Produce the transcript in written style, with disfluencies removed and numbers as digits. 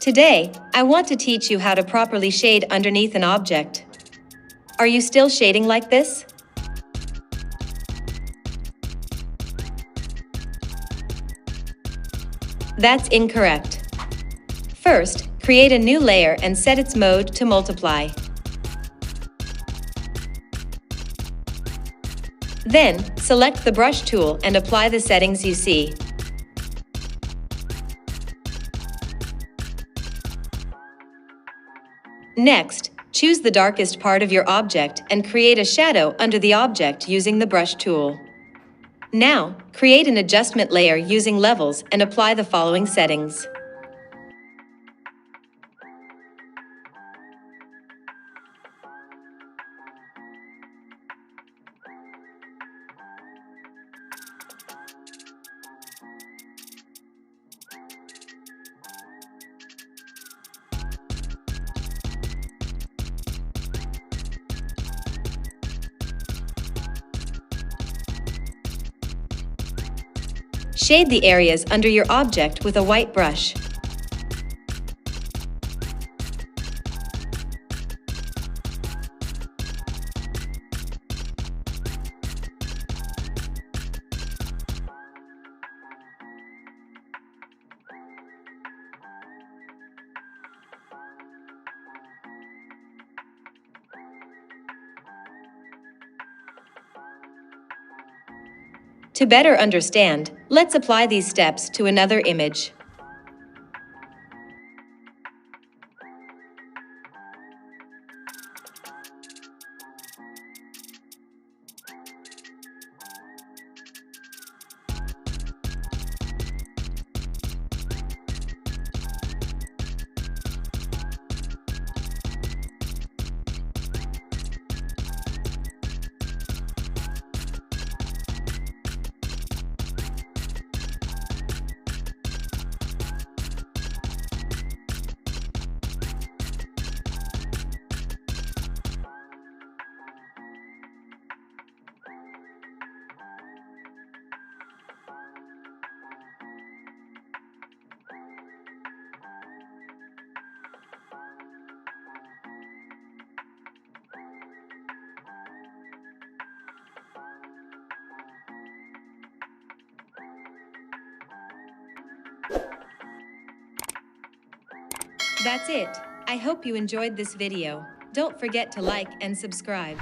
Today, I want to teach you how to properly shade underneath an object. Are you still shading like this? That's incorrect. First, create a new layer and set its mode to multiply. Then, select the brush tool and apply the settings you see. Next, choose the darkest part of your object and create a shadow under the object using the brush tool. Now, create an adjustment layer using levels and apply the following settings. Shade the areas under your object with a white brush. To better understand, let's apply these steps to another image. That's it. I hope you enjoyed this video. Don't forget to like and subscribe.